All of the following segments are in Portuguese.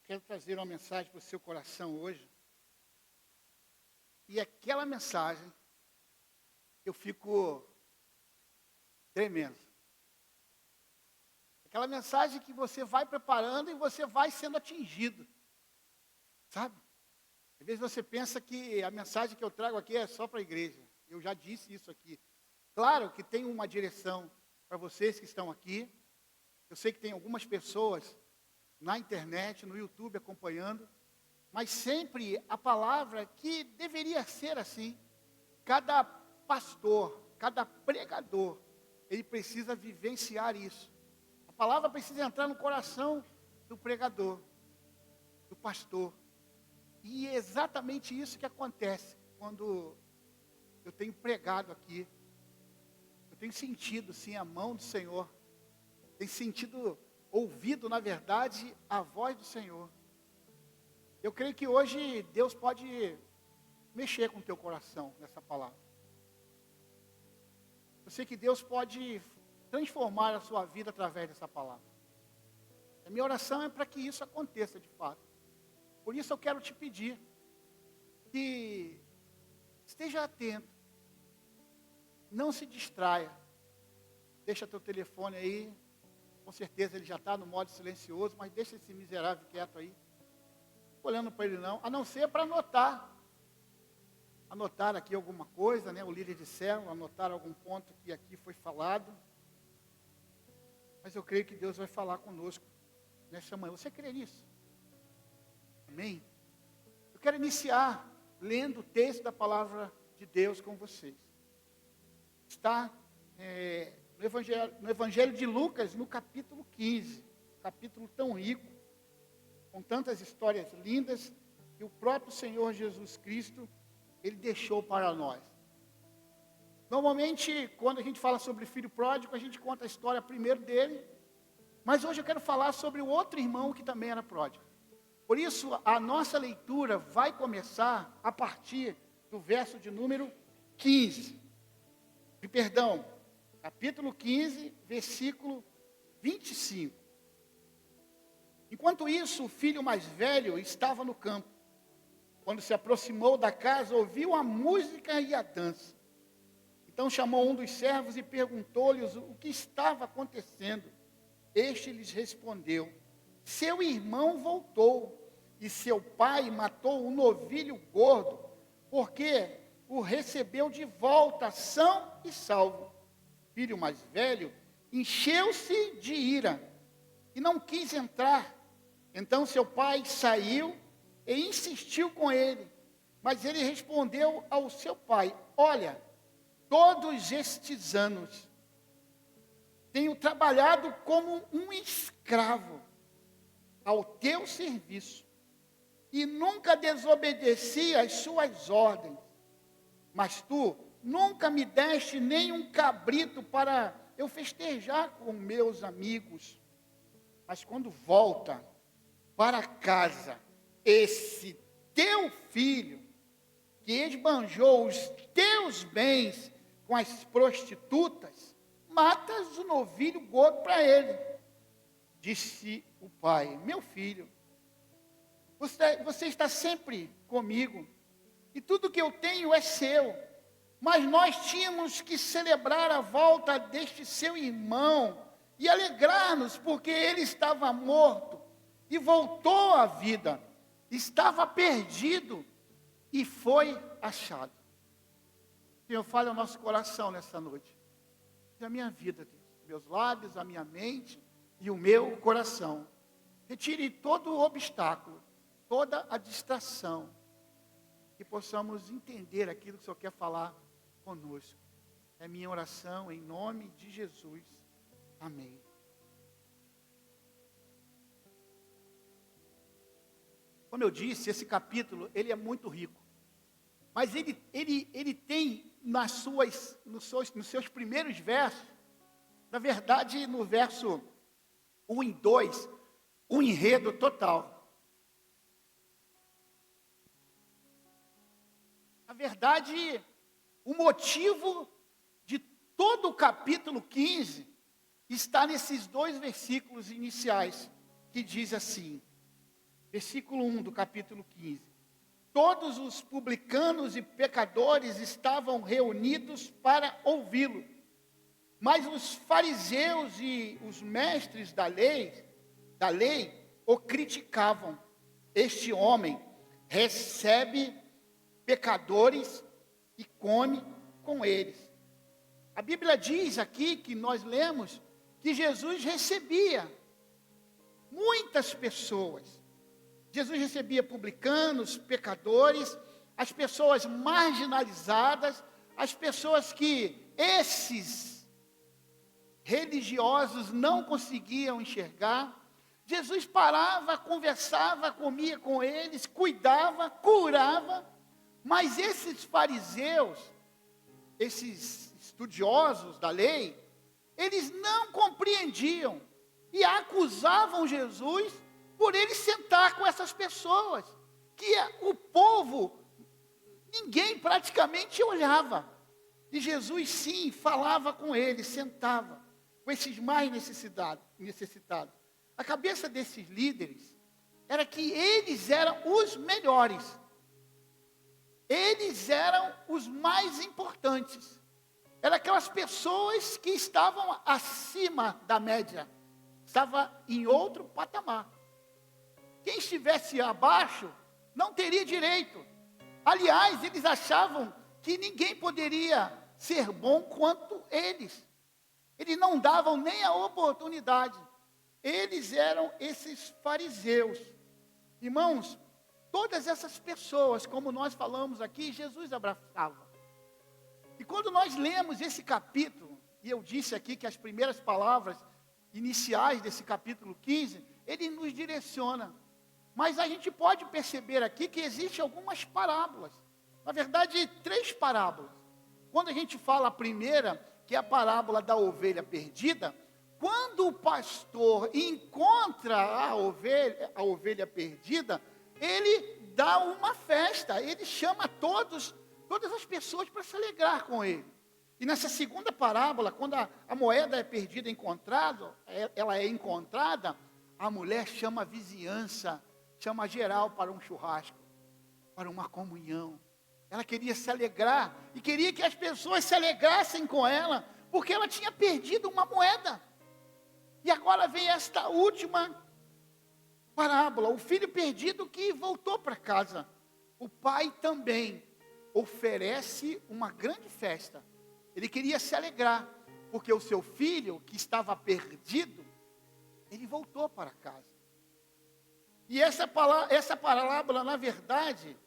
quero trazer uma mensagem para o seu coração hoje. E aquela mensagem, eu fico tremendo. Aquela mensagem que você vai preparando e você vai sendo atingido. Sabe? Às vezes você pensa que a mensagem que eu trago aqui é só para a igreja. Eu já disse isso aqui. Claro que tem uma direção para vocês que estão aqui. Eu sei que tem algumas pessoas na internet, no YouTube acompanhando. Mas sempre a palavra que deveria ser assim. Cada pastor, cada pregador, ele precisa vivenciar isso. A palavra precisa entrar no coração do pregador, do pastor. E é exatamente isso que acontece quando eu tenho pregado aqui. Eu tenho sentido, sim, a mão do Senhor. Tenho sentido, ouvido, na verdade, a voz do Senhor. Eu creio que hoje Deus pode mexer com o teu coração nessa palavra. Eu sei que Deus pode transformar a sua vida através dessa palavra. A minha oração é para que isso aconteça de fato. Por isso eu quero te pedir que esteja atento, não se distraia, deixa teu telefone aí, com certeza ele já está no modo silencioso, mas deixa esse miserável quieto aí, olhando para ele não, a não ser para anotar aqui alguma coisa, né, o líder de célula, anotar algum ponto que aqui foi falado, mas eu creio que Deus vai falar conosco nessa manhã. Você crê nisso? Amém? Eu quero iniciar lendo o texto da palavra de Deus com vocês. Está no Evangelho de Lucas, no capítulo 15. Capítulo tão rico, com tantas histórias lindas, que o próprio Senhor Jesus Cristo, Ele deixou para nós. Normalmente, quando a gente fala sobre filho pródigo, a gente conta a história primeiro dele, mas hoje eu quero falar sobre o outro irmão que também era pródigo. Por isso, a nossa leitura vai começar a partir do verso de número 15. Capítulo 15, versículo 25. Enquanto isso, o filho mais velho estava no campo. Quando se aproximou da casa, ouviu a música e a dança. Então chamou um dos servos e perguntou-lhes o que estava acontecendo. Este lhes respondeu: seu irmão voltou, e seu pai matou um novilho gordo, porque o recebeu de volta, são e salvo. O filho mais velho encheu-se de ira, e não quis entrar. Então seu pai saiu e insistiu com ele. Mas ele respondeu ao seu pai: olha, todos estes anos tenho trabalhado como um escravo ao teu serviço, e nunca desobedeci às suas ordens. Mas tu nunca me deste nem um cabrito para eu festejar com meus amigos. Mas quando volta para casa esse teu filho, que esbanjou os teus bens com as prostitutas, matas o novilho gordo para ele. Disse o pai: meu filho, você está sempre comigo, e tudo que eu tenho é seu. Mas nós tínhamos que celebrar a volta deste seu irmão e alegrar-nos, porque ele estava morto e voltou à vida, estava perdido e foi achado. Senhor, fale ao nosso coração nessa noite. A minha vida, Deus, meus lábios, a minha mente e o meu coração. Retire todo o obstáculo, toda a distração, que possamos entender aquilo que o Senhor quer falar conosco. É minha oração em nome de Jesus. Amém. Como eu disse, esse capítulo, ele é muito rico. Mas ele tem nos seus primeiros versos, na verdade, no verso 1 e 2, um enredo total. Na verdade, o motivo de todo o capítulo 15 está nesses dois versículos iniciais, que diz assim: versículo 1 do capítulo 15. Todos os publicanos e pecadores estavam reunidos para ouvi-lo. Mas os fariseus e os mestres da lei o criticavam. Este homem recebe pecadores e come com eles. A Bíblia diz aqui, que nós lemos, que Jesus recebia muitas pessoas. Jesus recebia publicanos, pecadores, as pessoas marginalizadas, as pessoas que esses religiosos não conseguiam enxergar. Jesus parava, conversava, comia com eles, cuidava, curava, mas esses fariseus, esses estudiosos da lei, eles não compreendiam e acusavam Jesus por ele sentar com essas pessoas, que o povo, ninguém praticamente olhava. E Jesus sim, falava com eles, sentava com esses mais necessitados. A cabeça desses líderes era que eles eram os melhores. Eles eram os mais importantes. Eram aquelas pessoas que estavam acima da média. Estava em outro patamar. Quem estivesse abaixo não teria direito. Aliás, eles achavam que ninguém poderia ser bom quanto eles. Eles não davam nem a oportunidade. Eles eram esses fariseus. Irmãos, todas essas pessoas, como nós falamos aqui, Jesus abraçava. E quando nós lemos esse capítulo, e eu disse aqui que as primeiras palavras iniciais desse capítulo 15, ele nos direciona. Mas a gente pode perceber aqui que existem algumas parábolas. Na verdade, 3 parábolas. Quando a gente fala a primeira, que é a parábola da ovelha perdida, quando o pastor encontra a ovelha perdida, ele dá uma festa, ele chama todas as pessoas para se alegrar com ele. E nessa segunda parábola, quando a moeda é perdida, ela é encontrada, a mulher chama a vizinhança, chama geral para um churrasco, para uma comunhão. Ela queria se alegrar e queria que as pessoas se alegrassem com ela, porque ela tinha perdido uma moeda. E agora vem esta última parábola, o filho perdido que voltou para casa. O pai também oferece uma grande festa. Ele queria se alegrar, porque o seu filho, que estava perdido, ele voltou para casa. E essa parábola, na verdade,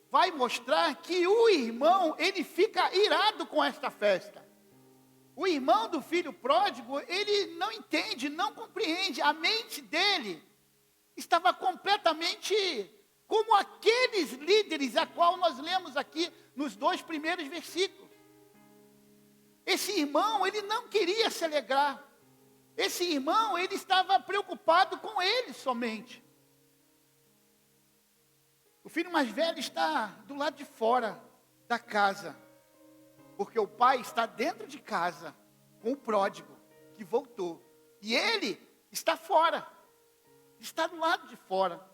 vai mostrar que o irmão, ele fica irado com esta festa. O irmão do filho pródigo, ele não entende, não compreende. A mente dele estava completamente como aqueles líderes a qual nós lemos aqui nos 2 primeiros versículos. Esse irmão, ele não queria se alegrar. Esse irmão, ele estava preocupado com ele somente. O filho mais velho está do lado de fora da casa, porque o pai está dentro de casa com o pródigo que voltou. E ele está fora, está do lado de fora.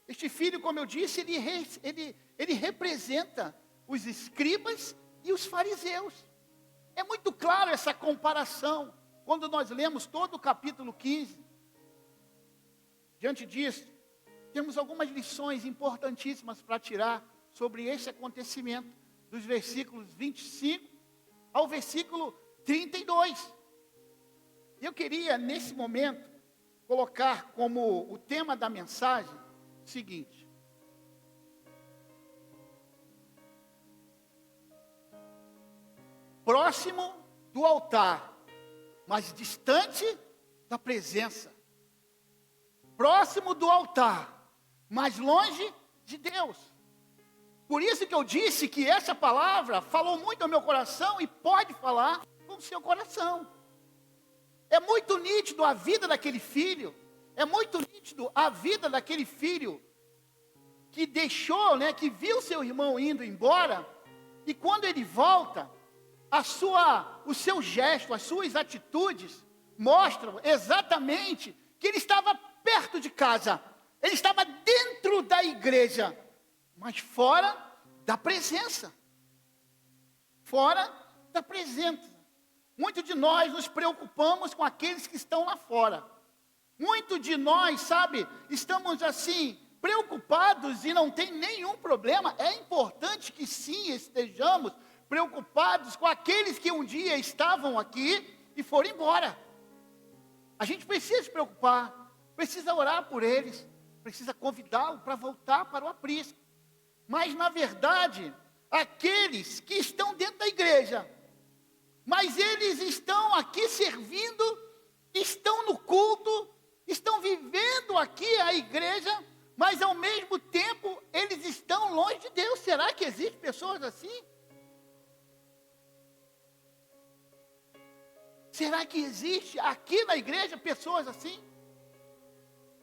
Este filho, como eu disse, ele representa os escribas e os fariseus. É muito claro essa comparação, quando nós lemos todo o capítulo 15. Diante disso, temos algumas lições importantíssimas para tirar sobre esse acontecimento, dos versículos 25 ao versículo 32. Eu queria, nesse momento, colocar como o tema da mensagem o seguinte: próximo do altar, mas distante da presença. Próximo do altar, mas longe de Deus. Por isso que eu disse que essa palavra falou muito ao meu coração e pode falar com o seu coração. É muito nítido a vida daquele filho, é muito nítido a vida daquele filho que deixou, que viu seu irmão indo embora, e quando ele volta, o seu gesto, as suas atitudes mostram exatamente que ele estava perto de casa. Ele estava dentro da igreja, mas fora da presença. Fora da presença. Muitos de nós nos preocupamos com aqueles que estão lá fora. Muitos de nós, sabe, estamos assim, preocupados e não tem nenhum problema. É importante que sim, estejamos preocupados com aqueles que um dia estavam aqui e foram embora. A gente precisa se preocupar, precisa orar por eles, precisa convidá-lo para voltar para o aprisco. Mas na verdade, aqueles que estão dentro da igreja, mas eles estão aqui servindo, estão no culto, estão vivendo aqui a igreja, mas ao mesmo tempo eles estão longe de Deus. Será que existem pessoas assim? Será que existe aqui na igreja pessoas assim?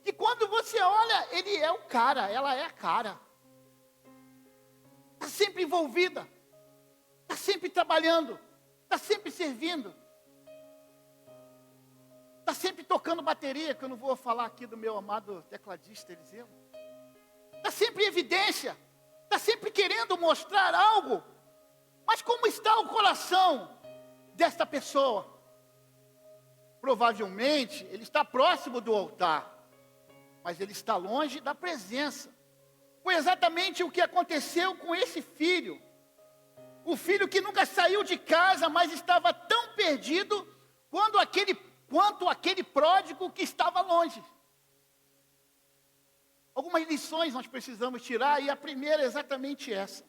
Que quando você olha, ele é o cara, ela é a cara. Está sempre envolvida, está sempre trabalhando, está sempre servindo, está sempre tocando bateria, que eu não vou falar aqui do meu amado tecladista Eliseu. Está sempre em evidência, está sempre querendo mostrar algo. Mas como está o coração desta pessoa? Provavelmente ele está próximo do altar, mas ele está longe da presença. Foi exatamente o que aconteceu com esse filho. O filho que nunca saiu de casa, mas estava tão perdido quanto aquele pródigo que estava longe. Algumas lições nós precisamos tirar, e a primeira é exatamente essa.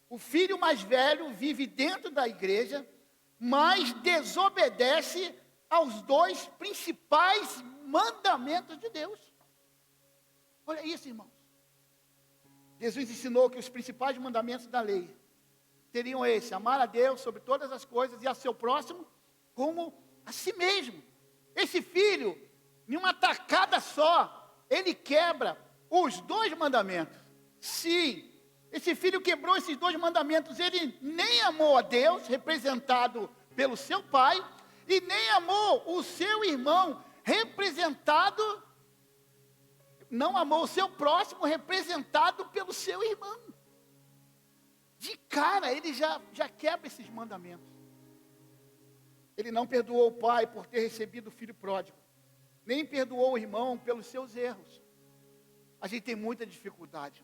O filho mais velho vive dentro da igreja, mas desobedece aos dois principais mandamentos de Deus. Olha isso, irmãos. Jesus ensinou que os principais mandamentos da lei seriam esses: amar a Deus sobre todas as coisas e a seu próximo como a si mesmo. Esse filho, em uma tacada só, ele quebra os dois mandamentos. Sim, esse filho quebrou esses dois mandamentos. Ele nem amou a Deus, representado pelo seu pai, e nem amou o seu irmão, não amou o seu próximo, representado pelo seu irmão. De cara, ele já quebra esses mandamentos. Ele não perdoou o pai por ter recebido o filho pródigo, nem perdoou o irmão pelos seus erros. A gente tem muita dificuldade.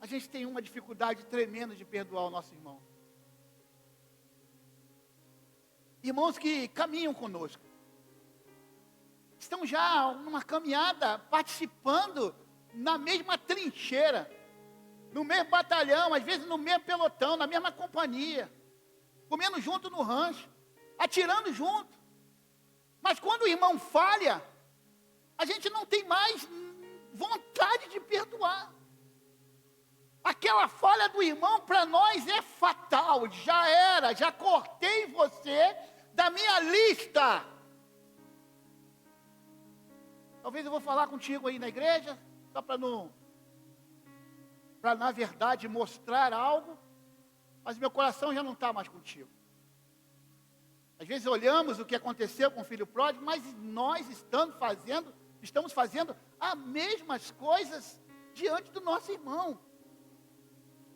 A gente tem uma dificuldade tremenda de perdoar o nosso irmão. Irmãos que caminham conosco, estão já numa caminhada, participando na mesma trincheira, no mesmo batalhão, às vezes no mesmo pelotão, na mesma companhia, comendo junto no rancho, atirando junto. Mas quando o irmão falha, a gente não tem mais vontade de perdoar. Aquela falha do irmão para nós é fatal. Já era, já cortei você da minha lista. Talvez eu vou falar contigo aí na igreja, só para na verdade mostrar algo, mas meu coração já não está mais contigo. Às vezes olhamos o que aconteceu com o filho pródigo, mas nós estamos fazendo as mesmas coisas diante do nosso irmão.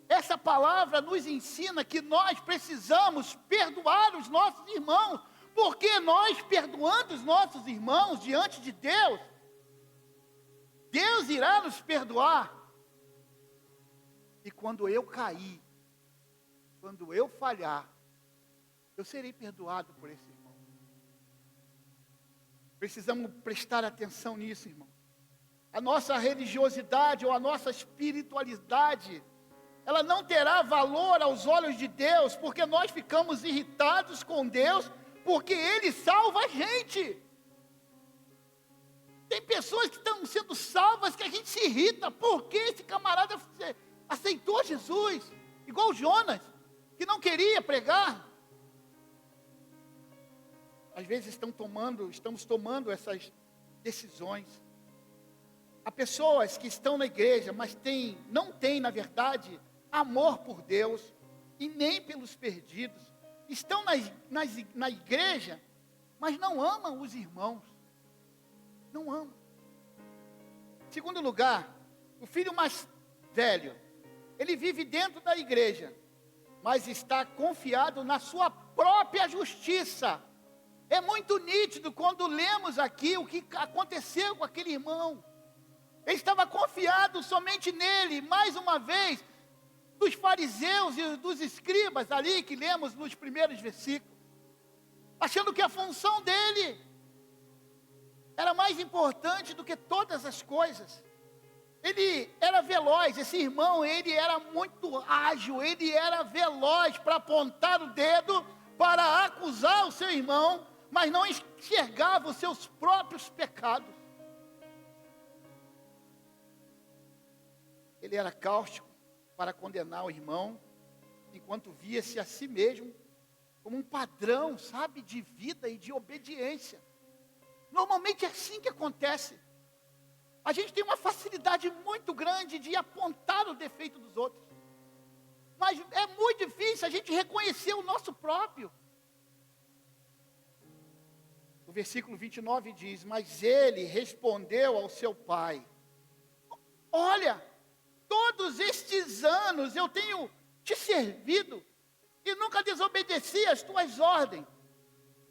Essa palavra nos ensina que nós precisamos perdoar os nossos irmãos, porque nós, perdoando os nossos irmãos diante de Deus, Deus irá nos perdoar. E quando eu cair, quando eu falhar, eu serei perdoado por esse irmão. Precisamos prestar atenção nisso, irmão. A nossa religiosidade ou a nossa espiritualidade, ela não terá valor aos olhos de Deus, porque nós ficamos irritados com Deus, porque Ele salva a gente. Tem pessoas que estão sendo salvas que a gente se irrita, porque esse camarada aceitou Jesus, igual Jonas, que não queria pregar. Às vezes estamos tomando essas decisões. Há pessoas que estão na igreja, mas não têm, na verdade, amor por Deus e nem pelos perdidos. Estão na igreja, mas não amam os irmãos. Não amam. Segundo lugar, o filho mais velho, ele vive dentro da igreja, mas está confiado na sua própria justiça. É muito nítido quando lemos aqui o que aconteceu com aquele irmão. Ele estava confiado somente nele, mais uma vez, dos fariseus e dos escribas ali que lemos nos primeiros versículos, achando que a função dele era mais importante do que todas as coisas. Ele era veloz, esse irmão, ele era muito ágil, ele era veloz para apontar o dedo, para acusar o seu irmão, mas não enxergava os seus próprios pecados. Ele era cáustico para condenar o irmão, enquanto via-se a si mesmo como um padrão, sabe, de vida e de obediência. Normalmente é assim que acontece. A gente tem uma facilidade muito grande de apontar o defeito dos outros. Mas é muito difícil a gente reconhecer o nosso próprio. O versículo 29 diz: mas ele respondeu ao seu pai: olha, todos estes anos eu tenho te servido e nunca desobedeci às tuas ordens.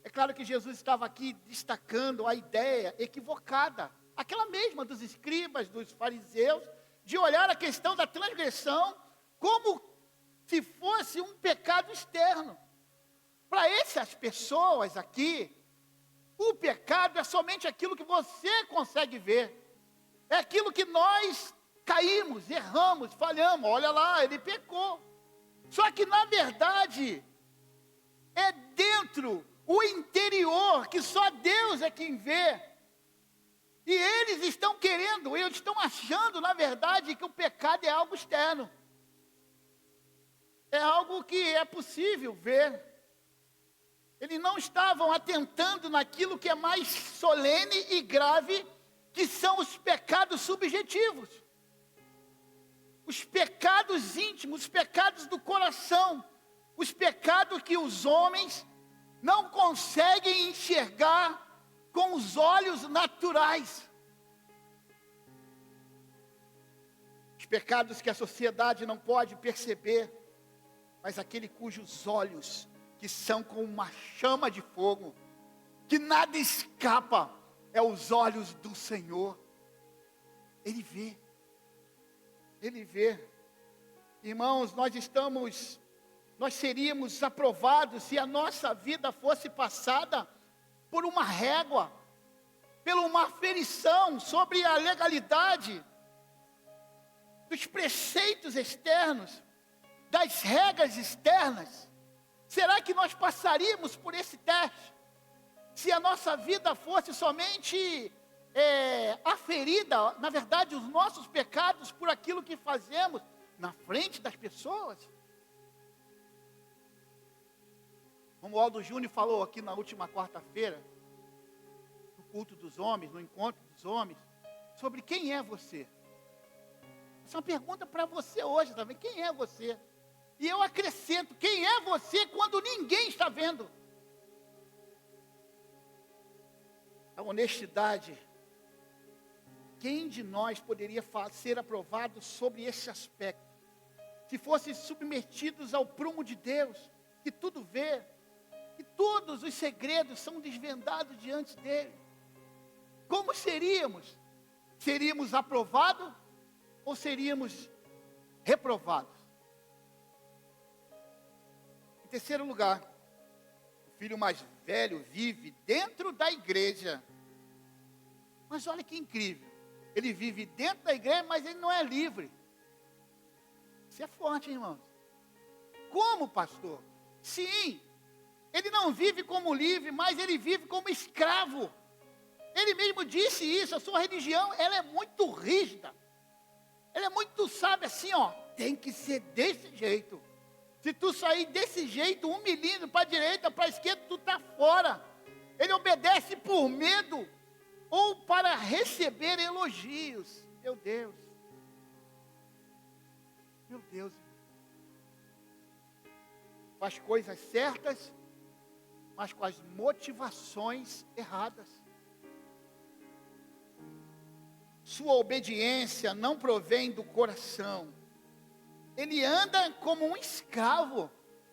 É claro que Jesus estava aqui destacando a ideia equivocada, aquela mesma dos escribas, dos fariseus, de olhar a questão da transgressão como se fosse um pecado externo. Para essas pessoas aqui, o pecado é somente aquilo que você consegue ver. É aquilo que nós caímos, erramos, falhamos. Olha lá, ele pecou. Só que na verdade, é dentro, o interior, que só Deus é quem vê. E eles estão querendo, eles estão achando, na verdade, que o pecado é algo externo. É algo que é possível ver. Eles não estavam atentando naquilo que é mais solene e grave, que são os pecados subjetivos. Os pecados íntimos, os pecados do coração. Os pecados que os homens não conseguem enxergar com os olhos naturais. Os pecados que a sociedade não pode perceber, mas aquele cujos olhos, que são como uma chama de fogo, que nada escapa, é os olhos do Senhor. Ele vê. Ele vê. Irmãos, nós seríamos aprovados se a nossa vida fosse passada por uma régua, por uma aferição sobre a legalidade dos preceitos externos, das regras externas. Será que nós passaríamos por esse teste se a nossa vida fosse somente aferida, na verdade, os nossos pecados por aquilo que fazemos na frente das pessoas? Romualdo Júnior falou aqui na última quarta-feira, no culto dos homens, no encontro dos homens, sobre quem é você. Essa é uma pergunta para você hoje também, quem é você? E eu acrescento, quem é você quando ninguém está vendo? A honestidade. Quem de nós poderia ser aprovado sobre esse aspecto? Se fossem submetidos ao prumo de Deus, que tudo vê, que todos os segredos são desvendados diante dele. Como seríamos? Seríamos aprovados ou seríamos reprovados? Em terceiro lugar, o filho mais velho vive dentro da igreja. Mas olha que incrível. Ele vive dentro da igreja, mas ele não é livre. Isso é forte, hein, irmãos? Como, pastor? Sim, ele não vive como livre, mas ele vive como escravo. Ele mesmo disse isso, a sua religião, ela é muito rígida. Ela é muito, sabe, assim, ó, tem que ser desse jeito. Se tu sair desse jeito, 1 milímetro para a direita, para a esquerda, tu está fora. Ele obedece por medo ou para receber elogios. Meu Deus. Meu Deus. Faz coisas certas, mas com as motivações erradas. sua obediência não provém do coração. Ele anda como um escravo.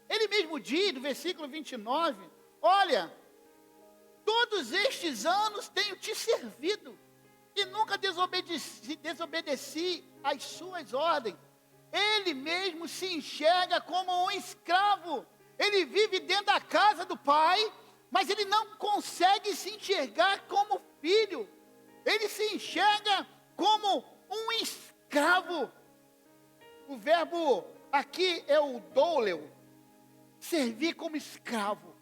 Ele mesmo diz, no versículo 29, olha, todos estes anos tenho te servido, e nunca desobedeci às suas ordens. Ele mesmo se enxerga como um escravo. Ele vive dentro da casa do pai, mas ele não consegue se enxergar como filho. Ele se enxerga como um escravo. O verbo aqui é o douleu, servir como escravo.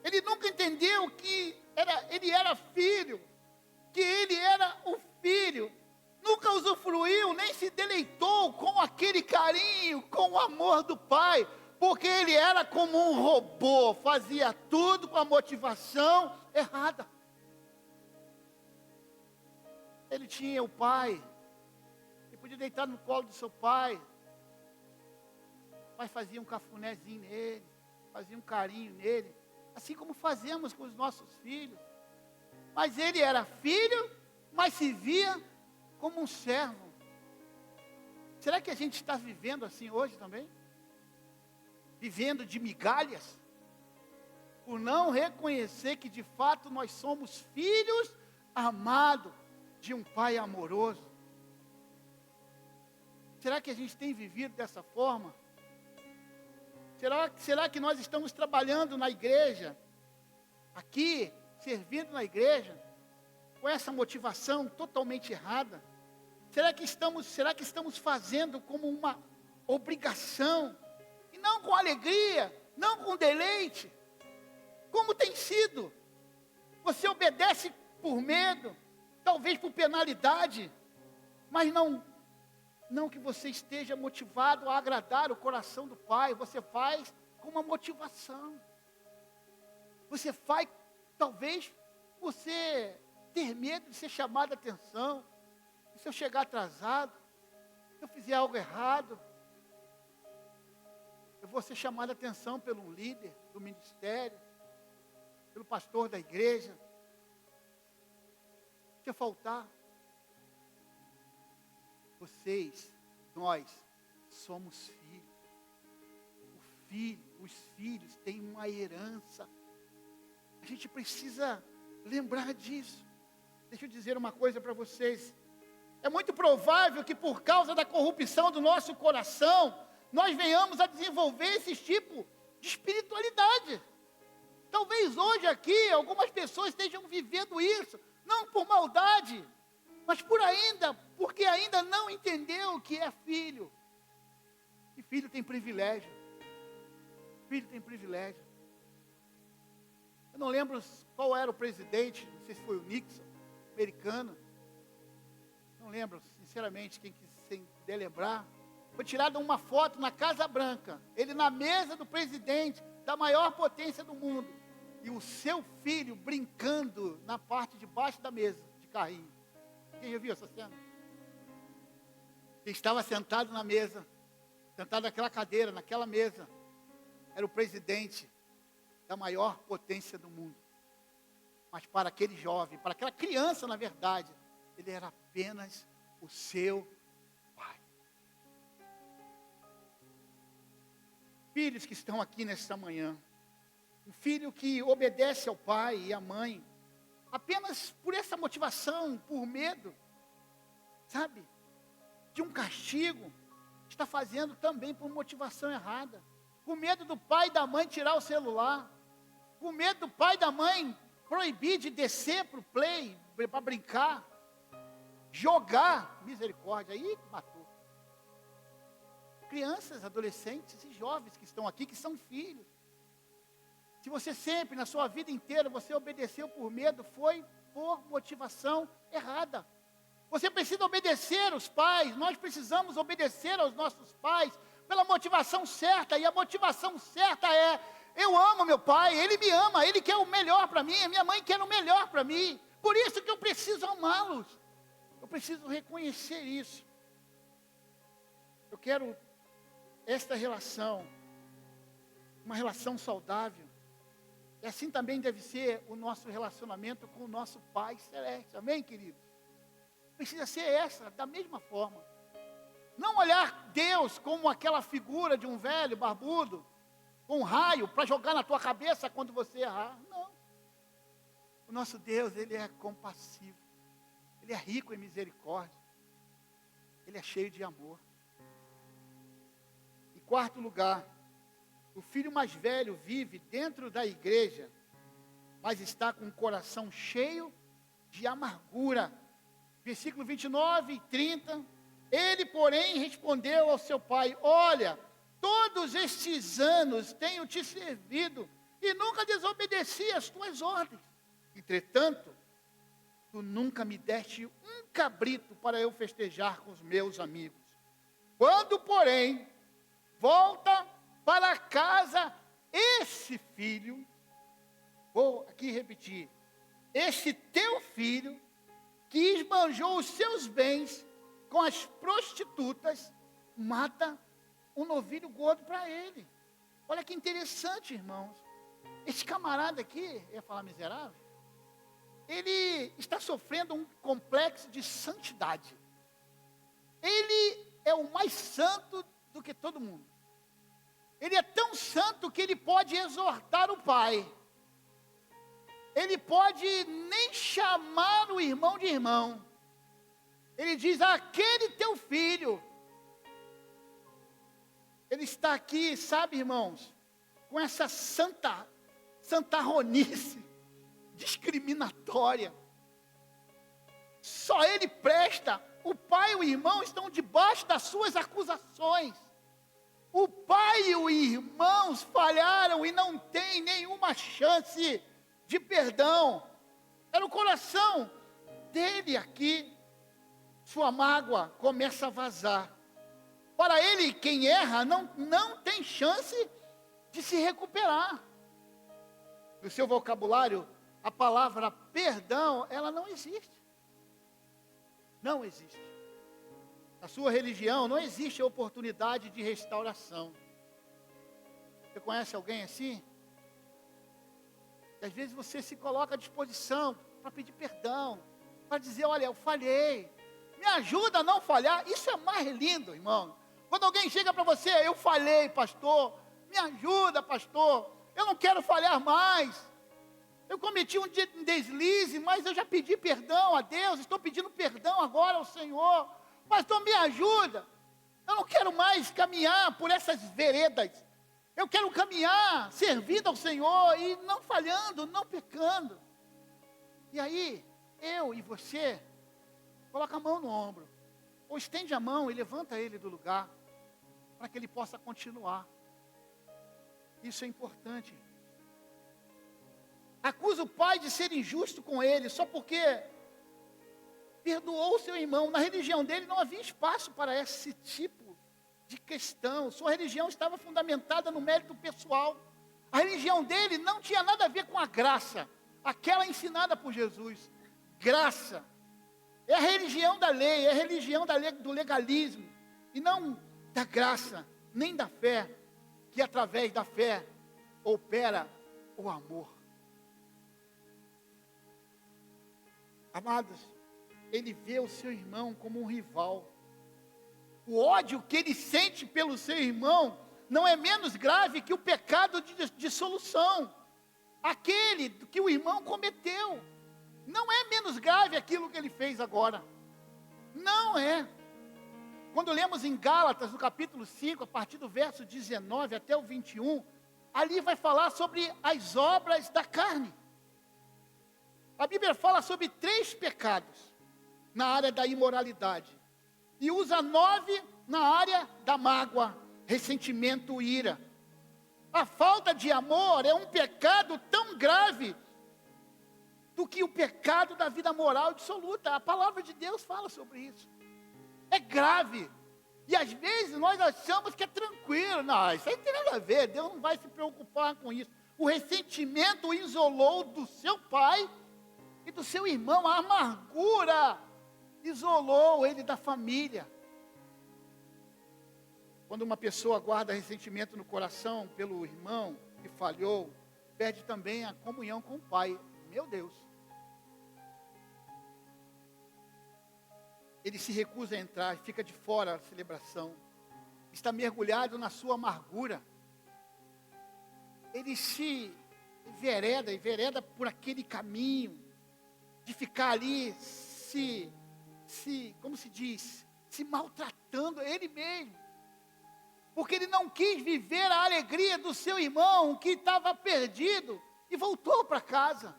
Ele nunca entendeu que ele era filho, que ele era o filho. Nunca usufruiu, nem se deleitou com aquele carinho, com o amor do pai, porque ele era como um robô, fazia tudo com a motivação errada. Ele tinha o pai, ele podia deitar no colo do seu pai. O pai fazia um cafunézinho nele, fazia um carinho nele, assim como fazemos com os nossos filhos. Mas ele era filho, mas se via como um servo. Será que a gente está vivendo assim hoje também? Vivendo de migalhas? Por não reconhecer que de fato nós somos filhos amados de um pai amoroso. Será que a gente tem vivido dessa forma? Será que nós estamos trabalhando na igreja, aqui, servindo na igreja, com essa motivação totalmente errada? Será que estamos fazendo como uma obrigação, e não com alegria, não com deleite? Como tem sido? Você obedece por medo, talvez por penalidade, mas não que você esteja motivado a agradar o coração do Pai. Você faz com uma motivação. Você faz, talvez, você ter medo de ser chamado a atenção. E se eu chegar atrasado, se eu fizer algo errado, eu vou ser chamado a atenção pelo líder do ministério, pelo pastor da igreja. Se eu faltar, nós somos filhos. Os filhos têm uma herança. A gente precisa lembrar disso. Deixa eu dizer uma coisa para vocês. É muito provável que por causa da corrupção do nosso coração, nós venhamos a desenvolver esse tipo de espiritualidade. Talvez hoje aqui, algumas pessoas estejam vivendo isso, não por maldade, mas porque ainda não entendeu o que é filho. E filho tem privilégio. Filho tem privilégio. Eu não lembro qual era o presidente, não sei se foi o Nixon, americano. Não lembro, sinceramente, quem quiser lembrar. Foi tirada uma foto na Casa Branca, ele na mesa do presidente da maior potência do mundo, e o seu filho brincando na parte de baixo da mesa, de carrinho. Quem já viu essa cena? Quem estava sentado na mesa, sentado naquela cadeira, naquela mesa, era o presidente da maior potência do mundo. Mas para aquele jovem, para aquela criança, na verdade, ele era apenas o seu pai. Filhos que estão aqui nesta manhã, um filho que obedece ao pai e à mãe, apenas por essa motivação, por medo, sabe, de um castigo, está fazendo também por motivação errada, com medo do pai e da mãe tirar o celular, com medo do pai e da mãe proibir de descer para o play, para brincar, jogar, misericórdia, aí matou. Crianças, adolescentes e jovens que estão aqui, que são filhos. Se você sempre, na sua vida inteira, você obedeceu por medo, foi por motivação errada. Você precisa obedecer os pais, nós precisamos obedecer aos nossos pais, pela motivação certa, e a motivação certa é: eu amo meu pai, ele me ama, ele quer o melhor para mim, a minha mãe quer o melhor para mim, por isso que eu preciso amá-los, eu preciso reconhecer isso. Eu quero esta relação, uma relação saudável, e assim também deve ser o nosso relacionamento com o nosso Pai Celeste, amém, queridos? precisa ser essa, da mesma forma. Não olhar Deus como aquela figura de um velho barbudo, com um raio para jogar na tua cabeça quando você errar. Não. O nosso Deus, Ele é compassivo. Ele é rico em misericórdia. Ele é cheio de amor. Em quarto lugar, o filho mais velho vive dentro da igreja, mas está com o coração cheio de amargura. Versículo 29 e 30. Ele, porém, respondeu ao seu pai: olha, todos estes anos tenho te servido e nunca desobedeci às tuas ordens. Entretanto, tu nunca me deste um cabrito para eu festejar com os meus amigos. Quando, porém, volta para casa esse filho, vou aqui repetir, esse teu filho, que esbanjou os seus bens com as prostitutas, mata um novilho gordo para ele. Olha que interessante, irmãos. Esse camarada aqui, eu ia falar miserável, ele está sofrendo um complexo de santidade. Ele é o mais santo do que todo mundo. Ele é tão santo que ele pode exortar o pai. Ele pode nem chamar o irmão de irmão. Ele diz: aquele teu filho. Ele está aqui, sabe, irmãos, com essa santarronice discriminatória. Só ele presta. O pai e o irmão estão debaixo das suas acusações. O pai e o irmão falharam e não tem nenhuma chance de perdão. Era o coração dele aqui. Sua mágoa começa a vazar. Para ele, quem erra não tem chance de se recuperar. No seu vocabulário, a palavra perdão, ela não existe. Não existe. Na sua religião não existe a oportunidade de restauração. Você conhece alguém assim? E às vezes você se coloca à disposição para pedir perdão, para dizer: olha, eu falhei, me ajuda a não falhar. Isso é mais lindo, irmão. Quando alguém chega para você: eu falhei, pastor, me ajuda, pastor, eu não quero falhar mais. Eu cometi um deslize, mas eu já pedi perdão a Deus, estou pedindo perdão agora ao Senhor. Pastor, me ajuda. Eu não quero mais caminhar por essas veredas. Eu quero caminhar servindo ao Senhor e não falhando, não pecando. E aí, eu e você, coloca a mão no ombro, ou estende a mão e levanta ele do lugar, para que ele possa continuar. Isso é importante. Acusa o pai de ser injusto com ele, só porque perdoou o seu irmão. Na religião dele não havia espaço para esse tipo de questão. Sua religião estava fundamentada no mérito pessoal. A religião dele não tinha nada a ver com a graça, aquela ensinada por Jesus. Graça é a religião da lei, é a religião do legalismo, e não da graça, nem da fé, que através da fé opera o amor. Amados, ele vê o seu irmão como um rival. O ódio que ele sente pelo seu irmão não é menos grave que o pecado de dissolução, aquele que o irmão cometeu. Não é menos grave aquilo que ele fez agora. Não é. Quando lemos em Gálatas, no capítulo 5, a partir do verso 19 até o 21, ali vai falar sobre as obras da carne. A Bíblia fala sobre 3 pecados na área da imoralidade. E usa 9 na área da mágoa, ressentimento, ira. A falta de amor é um pecado tão grave do que o pecado da vida moral dissoluta. A palavra de Deus fala sobre isso. É grave. E às vezes nós achamos que é tranquilo. Não, isso aí não tem nada a ver. Deus não vai se preocupar com isso. O ressentimento o isolou do seu pai e do seu irmão. A amargura isolou ele da família. Quando uma pessoa guarda ressentimento no coração pelo irmão que falhou, perde também a comunhão com o pai. Meu Deus. ele se recusa a entrar, fica de fora da celebração, está mergulhado na sua amargura. Ele se envereda por aquele caminho, de ficar ali, como se diz, se maltratando ele mesmo, porque ele não quis viver a alegria do seu irmão, que estava perdido, e voltou para casa.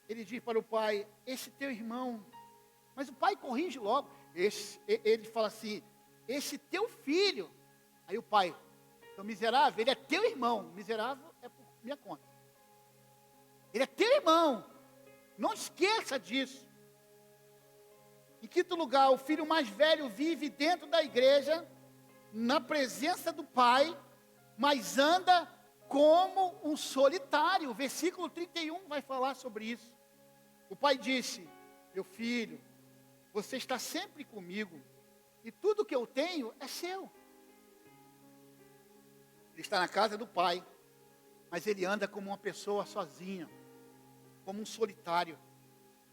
Ele diz para o pai: esse teu irmão, mas o pai corrige logo, ele fala assim: esse teu filho. Aí o pai: então, miserável, ele é teu irmão, miserável é por minha conta, ele é teu irmão, não esqueça disso. Em quinto lugar, o filho mais velho vive dentro da igreja, na presença do pai, mas anda como um solitário. O versículo 31 vai falar sobre isso. O pai disse: meu filho, você está sempre comigo, e tudo que eu tenho é seu. Ele está na casa do pai, mas ele anda como uma pessoa sozinha, como um solitário.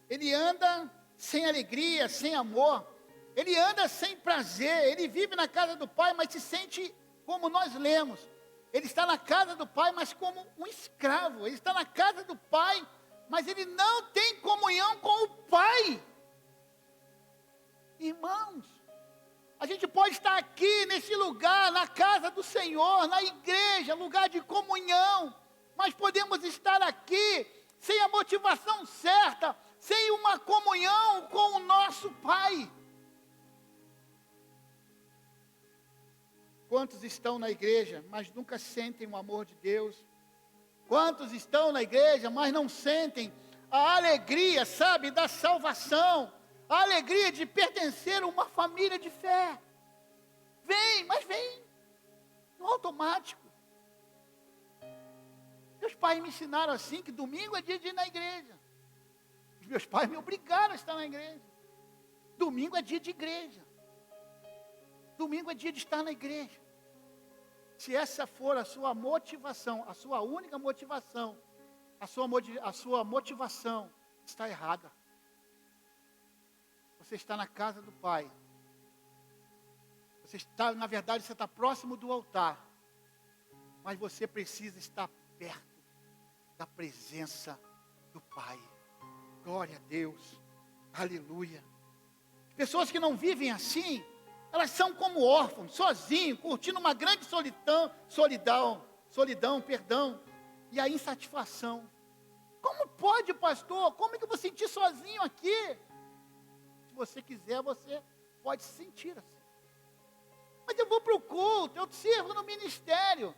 Ele anda sem alegria, sem amor. Ele anda sem prazer. Ele vive na casa do pai, mas se sente como nós lemos. Ele está na casa do pai, mas como um escravo. Ele está na casa do pai, mas ele não tem comunhão com o pai. Irmãos, a gente pode estar aqui nesse lugar, na casa do Senhor, na igreja, lugar de comunhão, mas podemos estar aqui sem a motivação certa, sem uma comunhão com o nosso Pai. Quantos estão na igreja, mas nunca sentem o amor de Deus? Quantos estão na igreja, mas não sentem a alegria, sabe, da salvação, a alegria de pertencer a uma família de fé? Vem, mas vem no automático. Meus pais me ensinaram assim, que domingo é dia de ir na igreja. Os meus pais me obrigaram a estar na igreja. Domingo é dia de igreja. Domingo é dia de estar na igreja. Se essa for a sua motivação, a sua única motivação, a sua motivação está errada. Você está na casa do Pai. Você está, na verdade, você está próximo do altar. Mas você precisa estar perto da presença do Pai. Glória a Deus. Aleluia. Pessoas que não vivem assim, elas são como órfãos, sozinhos, curtindo uma grande solidão, e a insatisfação. Como pode, pastor? Como é que eu vou sentir sozinho aqui? Se você quiser, você pode se sentir assim. Mas eu vou para o culto, eu sirvo no ministério,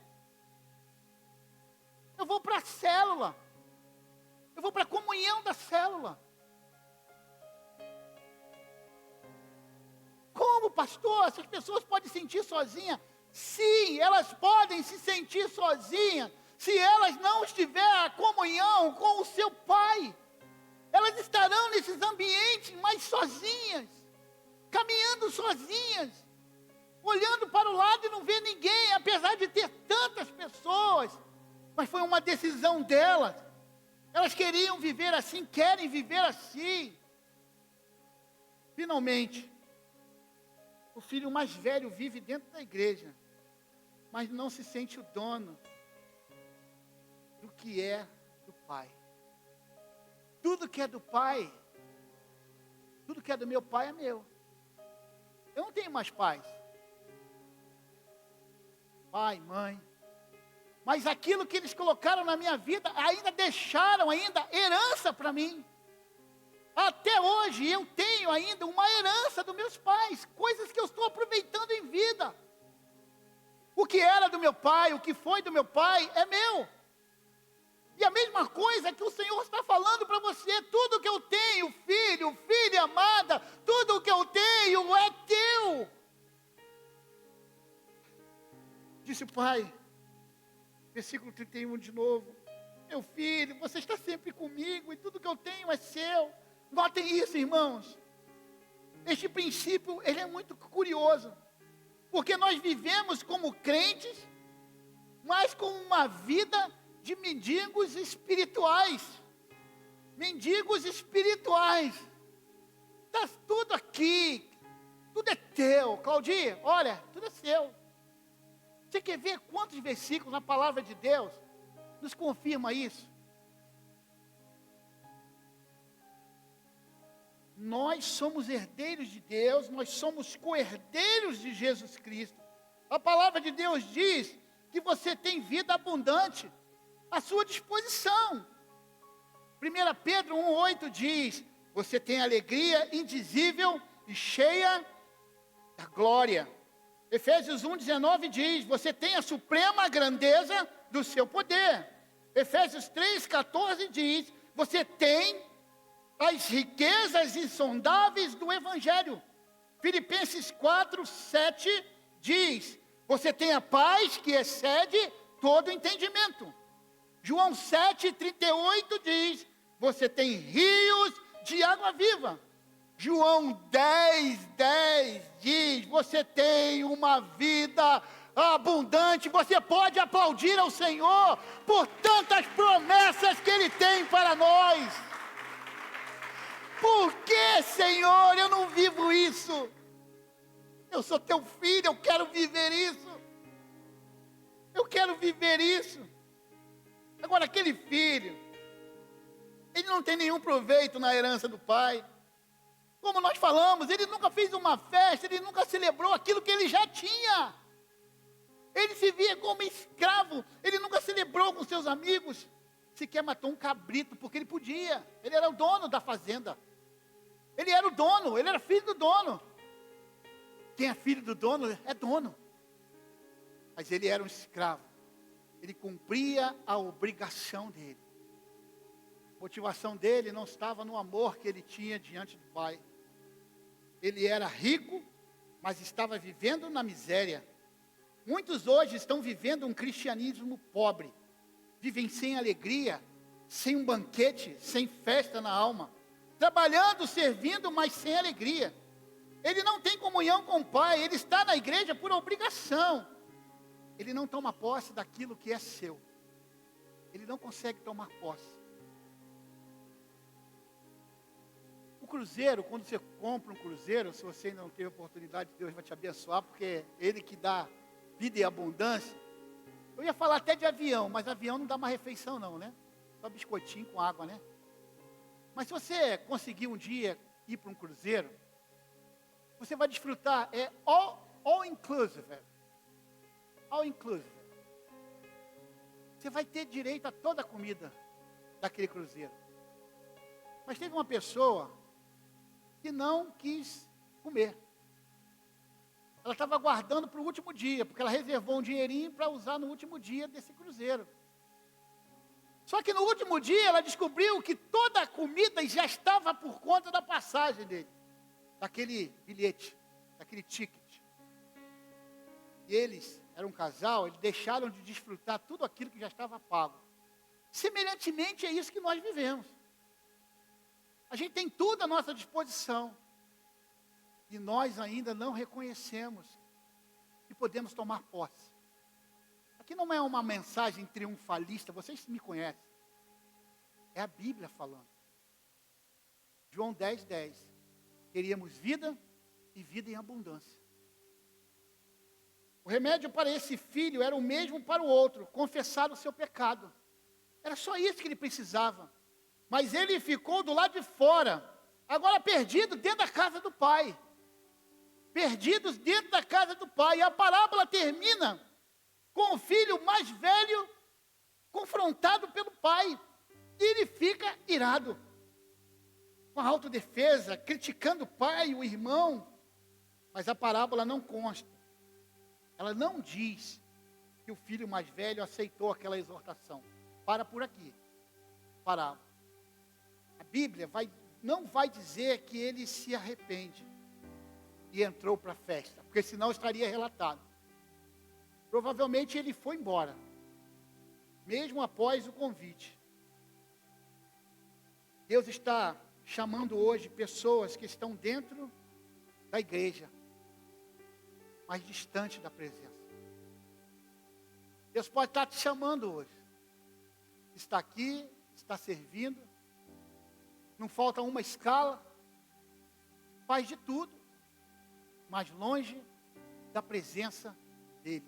eu vou para a célula, eu vou para a comunhão da célula. Como, pastor, essas pessoas podem se sentir sozinhas? Sim, elas podem se sentir sozinhas, se elas não estiverem a comunhão com o seu Pai. Elas estarão nesses ambientes mais sozinhas, caminhando sozinhas, olhando para o lado e não ver ninguém, apesar de ter tantas pessoas. Mas foi uma decisão delas. Elas queriam viver assim, querem viver assim. Finalmente, o filho mais velho vive dentro da igreja, mas não se sente o dono do que é do Pai. Tudo que é do Pai, tudo que é do meu pai é meu. Eu não tenho mais pais. Pai, mãe. Mas aquilo que eles colocaram na minha vida, ainda deixaram herança para mim. Até hoje eu tenho ainda uma herança dos meus pais, coisas que eu estou aproveitando em vida. O que era do meu pai, o que foi do meu pai, é meu. E a mesma coisa que o Senhor está falando para você: tudo que eu tenho, filho, filha amada, tudo que eu tenho é teu. Disse o pai, versículo 31 de novo: meu filho, você está sempre comigo e tudo que eu tenho é seu. Notem isso, irmãos. Este princípio, ele é muito curioso, porque nós vivemos como crentes, mas com uma vida de mendigos espirituais. Mendigos espirituais. Está aqui, tudo é teu. Claudia, olha, tudo é seu. Você quer ver quantos versículos na palavra de Deus nos confirma isso? Nós somos herdeiros de Deus, nós somos co-herdeiros de Jesus Cristo. A palavra de Deus diz que você tem vida abundante à sua disposição. 1 Pedro 1,8 diz: você tem alegria indizível e cheia da glória. Efésios 1,19 diz: você tem a suprema grandeza do seu poder. Efésios 3,14 diz: você tem as riquezas insondáveis do Evangelho. Filipenses 4,7 diz: você tem a paz que excede todo entendimento. João 7,38 diz: você tem rios de água viva. João 10,10 diz: você tem uma vida abundante. Você pode aplaudir ao Senhor por tantas promessas que Ele tem para nós. Por que, Senhor, eu não vivo isso? Eu sou teu filho, eu quero viver isso. Eu quero viver isso. Agora, aquele filho, ele não tem nenhum proveito na herança do pai. Como nós falamos, ele nunca fez uma festa, ele nunca celebrou aquilo que ele já tinha. Ele se via como escravo, ele nunca celebrou com seus amigos. Sequer matou um cabrito, porque ele podia. Ele era o dono da fazenda. Ele era o dono, ele era filho do dono. Quem é filho do dono é dono. Mas ele era um escravo. Ele cumpria a obrigação dele. A motivação dele não estava no amor que ele tinha diante do pai. Ele era rico, mas estava vivendo na miséria. Muitos hoje estão vivendo um cristianismo pobre. Vivem sem alegria, sem um banquete, sem festa na alma. Trabalhando, servindo, mas sem alegria. Ele não tem comunhão com o pai, ele está na igreja por obrigação. Ele não toma posse daquilo que é seu. Ele não consegue tomar posse. O cruzeiro, quando você compra um cruzeiro, se você ainda não teve oportunidade, Deus vai te abençoar, porque é Ele que dá vida e abundância. Eu ia falar até de avião, mas avião não dá uma refeição não, né? Só biscoitinho com água, né? Mas se você conseguir um dia ir para um cruzeiro, você vai desfrutar, é all inclusive, all inclusive. Você vai ter direito a toda a comida daquele cruzeiro. Mas teve uma pessoa que não quis comer. Ela estava aguardando para o último dia, porque ela reservou um dinheirinho para usar no último dia desse cruzeiro. Só que no último dia ela descobriu que toda a comida já estava por conta da passagem dele, daquele bilhete, daquele ticket. E eles eram um casal, eles deixaram de desfrutar tudo aquilo que já estava pago. Semelhantemente é isso que nós vivemos. A gente tem tudo à nossa disposição. E nós ainda não reconhecemos que podemos tomar posse. Aqui não é uma mensagem triunfalista, vocês me conhecem. É a Bíblia falando. João 10,10. Queríamos vida e vida em abundância. O remédio para esse filho era o mesmo para o outro, confessar o seu pecado. Era só isso que ele precisava. Mas ele ficou do lado de fora, agora perdido dentro da casa do pai. Perdidos dentro da casa do pai. E a parábola termina com o filho mais velho confrontado pelo pai. E ele fica irado, com a autodefesa, criticando o pai e o irmão. Mas a parábola não consta. Ela não diz que o filho mais velho aceitou aquela exortação. Para por aqui. Parábola. A Bíblia não vai dizer que ele se arrepende e entrou para a festa, porque senão estaria relatado. Provavelmente ele foi embora, mesmo após o convite. Deus está chamando hoje pessoas que estão dentro da igreja, mas distante da presença. Deus pode estar te chamando hoje. Está aqui, está servindo. Não falta uma escala. faz de tudo, mas longe da presença dele.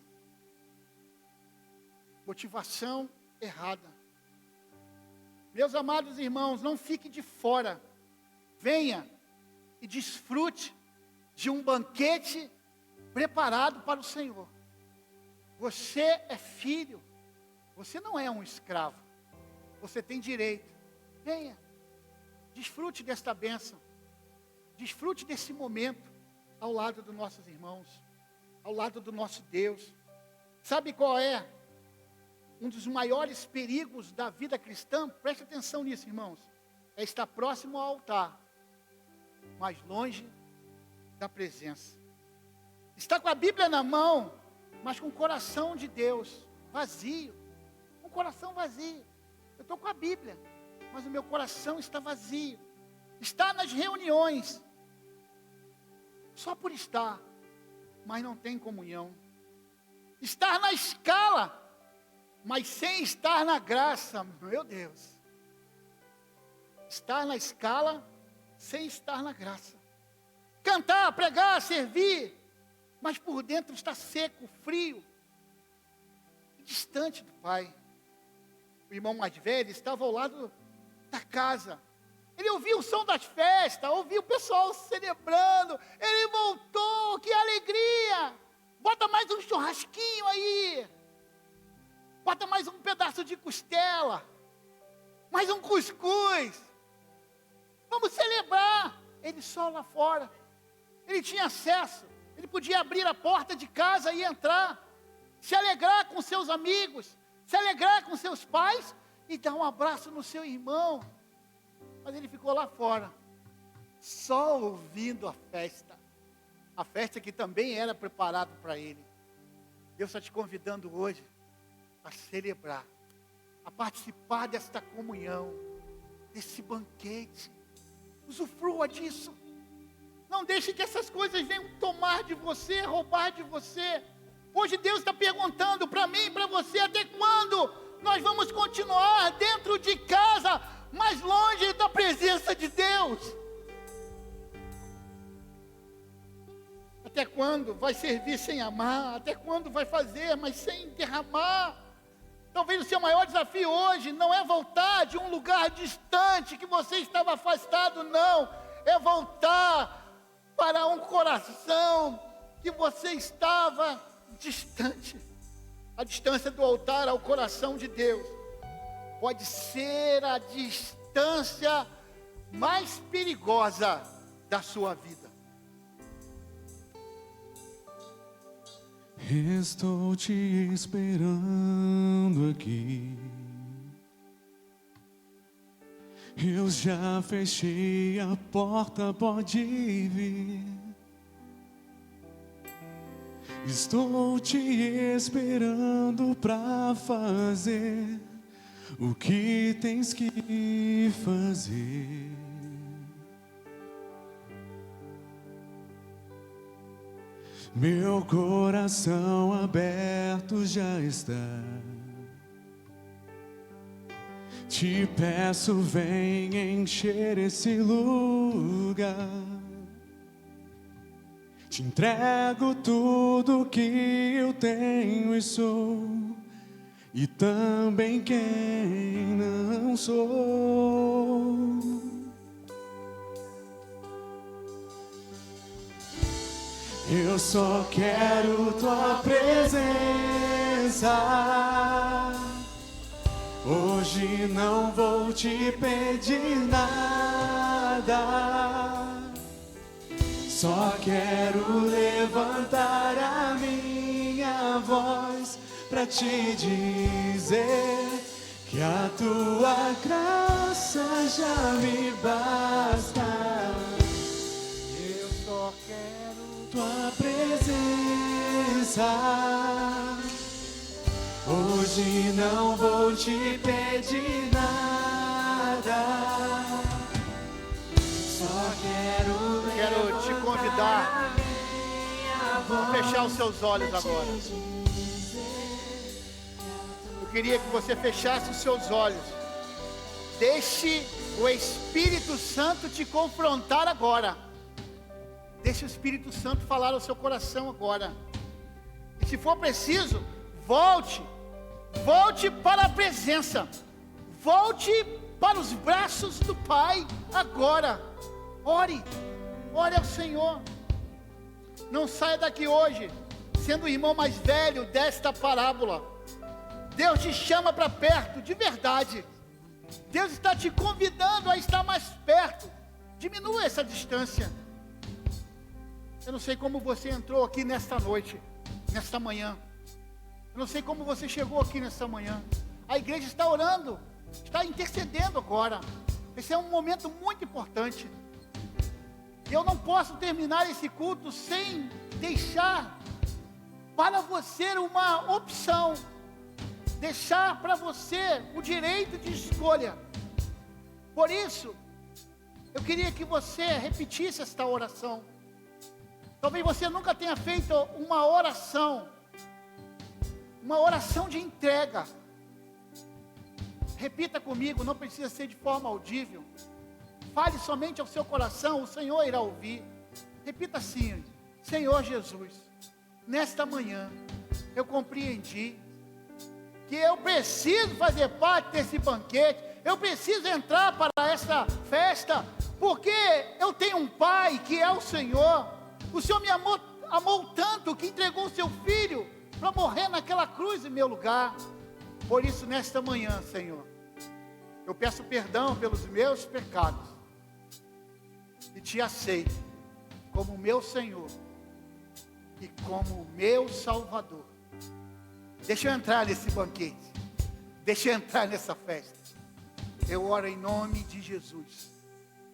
Motivação errada. Meus amados irmãos, não fique de fora. Venha e desfrute de um banquete preparado para o Senhor. Você é filho. Você não é um escravo. Você tem direito. Venha. Desfrute desta bênção. Desfrute desse momento ao lado dos nossos irmãos, ao lado do nosso Deus. Sabe qual é um dos maiores perigos da vida cristã? Preste atenção nisso, irmãos. É estar próximo ao altar, mas longe da presença. Está com a Bíblia na mão, mas com o coração de Deus vazio. Um coração vazio. Eu estou com a Bíblia, mas o meu coração está vazio. Está nas reuniões, só por estar, mas não tem comunhão. Estar na escala, mas sem estar na graça. Meu Deus. Estar na escala, sem estar na graça. Cantar, pregar, servir, mas por dentro está seco, frio, distante do Pai. O irmão mais velho estava ao lado da casa. Ele ouviu o som das festas, ouviu o pessoal celebrando. Ele voltou, que alegria! Bota mais um churrasquinho aí. Bota mais um pedaço de costela. Mais um cuscuz. Vamos celebrar. Ele só lá fora. Ele tinha acesso. Ele podia abrir a porta de casa e entrar. Se alegrar com seus amigos. Se alegrar com seus pais. E dar um abraço no seu irmão. Mas ele ficou lá fora, só ouvindo a festa que também era preparada para ele. Deus está te convidando hoje a celebrar, a participar desta comunhão, desse banquete. Usufrua disso. Não deixe que essas coisas venham tomar de você, roubar de você. Hoje Deus está perguntando para mim e para você: até quando nós vamos continuar dentro de casa, mais longe da presença de Deus? Até quando vai servir sem amar? Até quando vai fazer, mas sem derramar? Talvez o seu maior desafio hoje não é voltar de um lugar distante que você estava afastado, não. É voltar para um coração que você estava distante. A distância do altar ao coração de Deus pode ser a distância mais perigosa da sua vida. Estou te esperando aqui. Eu já fechei a porta, pode vir. Estou te esperando pra fazer o que tens que fazer. Meu coração aberto já está. Te peço, vem encher esse lugar. Te entrego tudo que eu tenho e sou, e também quem não sou. Eu só quero tua presença. Hoje não vou te pedir nada. Só quero levantar a minha voz pra te dizer que a tua graça já me basta. Eu só quero tua presença. Hoje não vou te pedir nada. Só quero te convidar a fechar os seus olhos agora. Eu queria que você fechasse os seus olhos. Deixe o Espírito Santo te confrontar agora. Deixe o Espírito Santo falar ao seu coração agora. E se for preciso, volte para a presença. Volte para os braços do Pai agora. Ore ao Senhor. Não saia daqui hoje sendo o irmão mais velho desta parábola. Deus te chama para perto, de verdade. Deus está te convidando a estar mais perto. Diminua essa distância. Eu não sei como você entrou aqui nesta noite, nesta manhã. Eu não sei como você chegou aqui nesta manhã. A igreja está orando, está intercedendo agora. Esse é um momento muito importante. E eu não posso terminar esse culto sem deixar para você uma opção. Deixar para você o direito de escolha. Por isso, eu queria que você repetisse esta oração. Talvez você nunca tenha feito uma oração de entrega. Repita comigo, não precisa ser de forma audível. Fale somente ao seu coração, o Senhor irá ouvir. Repita assim: Senhor Jesus, nesta manhã eu compreendi que eu preciso fazer parte desse banquete, eu preciso entrar para essa festa, porque eu tenho um Pai que é o Senhor. O Senhor me amou tanto que entregou o seu Filho para morrer naquela cruz em meu lugar. Por isso, nesta manhã, Senhor, eu peço perdão pelos meus pecados e te aceito como meu Senhor e como meu Salvador. Deixa eu entrar nesse banquete, deixa eu entrar nessa festa. Eu oro em nome de Jesus,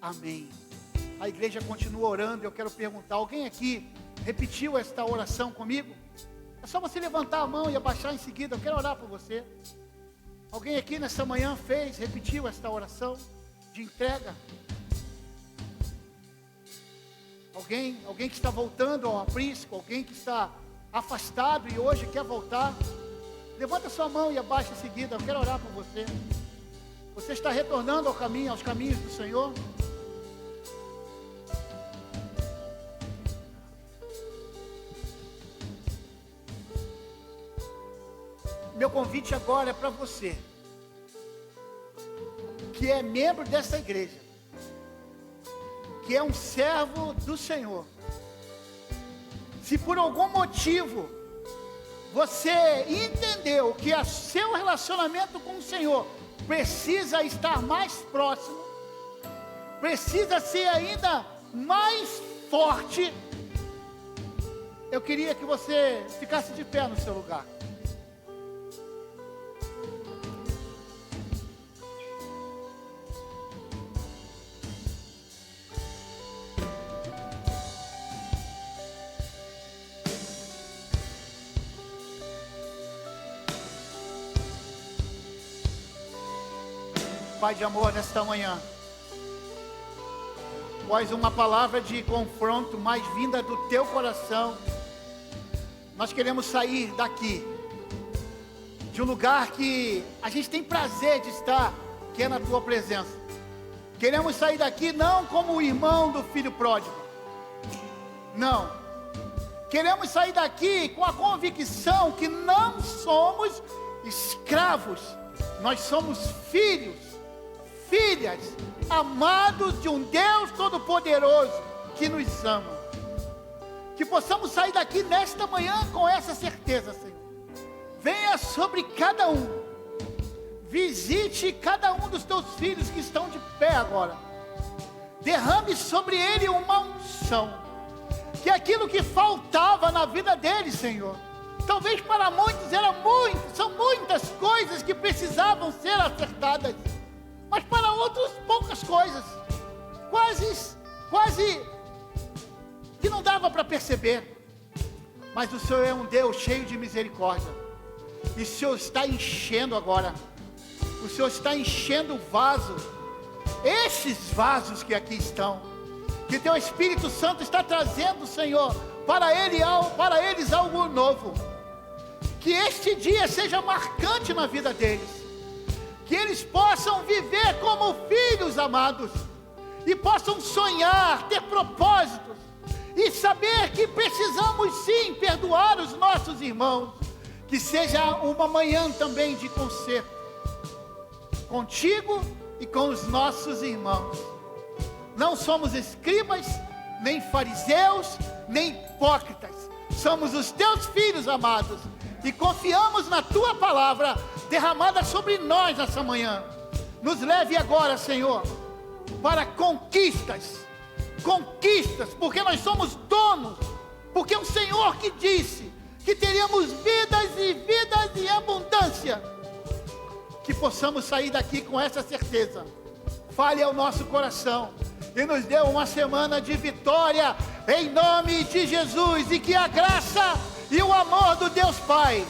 amém. A igreja continua orando. Eu quero perguntar, alguém aqui repetiu esta oração comigo? É só você levantar a mão e abaixar em seguida. Eu quero orar por você. Alguém aqui nessa manhã repetiu esta oração de entrega? Alguém que está voltando ao aprisco, alguém que está afastado e hoje quer voltar? Levanta sua mão e abaixa em seguida. Eu quero orar por você. Você está retornando aos caminhos do Senhor? Meu convite agora é para você, que é membro dessa igreja, que é um servo do Senhor. Se por algum motivo você entendeu que o seu relacionamento com o Senhor precisa estar mais próximo, precisa ser ainda mais forte, eu queria que você ficasse de pé no seu lugar. Pai de amor, nesta manhã, após uma palavra de confronto mais vinda do teu coração, nós queremos sair daqui, de um lugar que a gente tem prazer de estar, que é na tua presença. Queremos sair daqui não como o irmão do filho pródigo, não. Queremos sair daqui com a convicção que não somos escravos, nós somos filhos, filhas, amados de um Deus Todo-Poderoso que nos ama. Que possamos sair daqui nesta manhã com essa certeza, Senhor. Venha sobre cada um, visite cada um dos teus filhos que estão de pé agora, derrame sobre ele uma unção, que aquilo que faltava na vida deles, Senhor, talvez para muitos são muitas coisas que precisavam ser acertadas, mas para outros poucas coisas, quase que não dava para perceber. Mas o Senhor é um Deus cheio de misericórdia, e o Senhor está enchendo agora, o Senhor está enchendo o vaso, esses vasos que aqui estão, que teu Espírito Santo está trazendo, Senhor, para eles algo novo. Que este dia seja marcante na vida deles, que eles possam viver como filhos amados, e possam sonhar, ter propósitos, e saber que precisamos sim perdoar os nossos irmãos. Que seja uma manhã também de conserto, contigo e com os nossos irmãos. Não somos escribas, nem fariseus, nem hipócritas. Somos os teus filhos amados e confiamos na tua palavra derramada sobre nós nessa manhã. Nos leve agora, Senhor, para conquistas, porque nós somos donos, porque é o Senhor que disse que teríamos vidas e vidas em abundância. Que possamos sair daqui com essa certeza. Fale ao nosso coração e nos dê uma semana de vitória em nome de Jesus, e que a graça e o amor do Deus Pai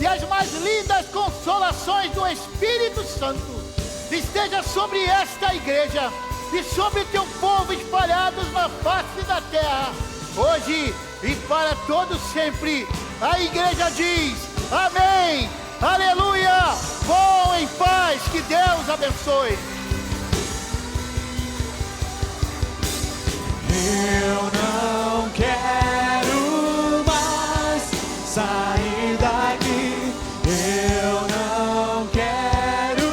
e as mais lindas consolações do Espírito Santo esteja sobre esta igreja e sobre teu povo espalhados na face da terra, hoje e para todos sempre. A igreja diz amém, aleluia. Vão em paz, que Deus abençoe. Eu não quero mais sair daqui. Eu não quero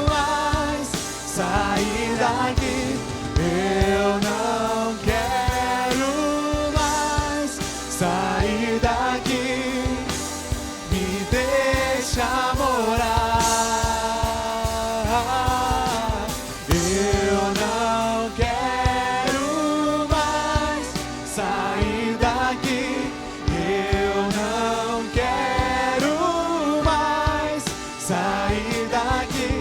mais sair daqui. Eu não quero mais sair daqui. Me deixa morar. Eu não quero mais sair daqui. Eu não quero mais sair daqui.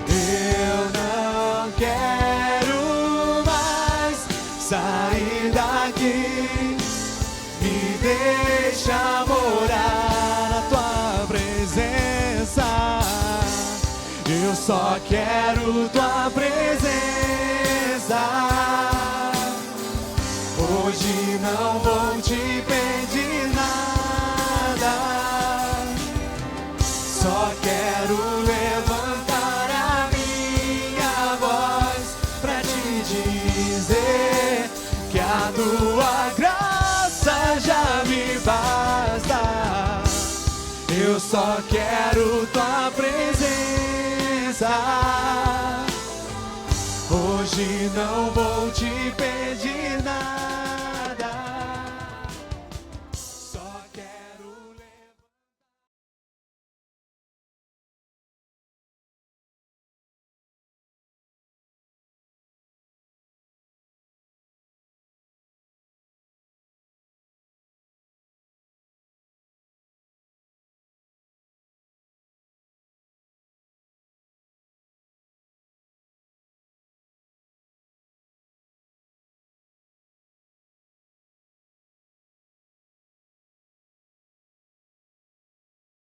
Eu não quero mais sair daqui. Me deixa morar na tua presença. Eu só quero tua presença. Hoje não vou te pedir nada. Só quero levantar a minha voz pra te dizer que a tua graça já me basta. Eu só quero tua presença. Hoje não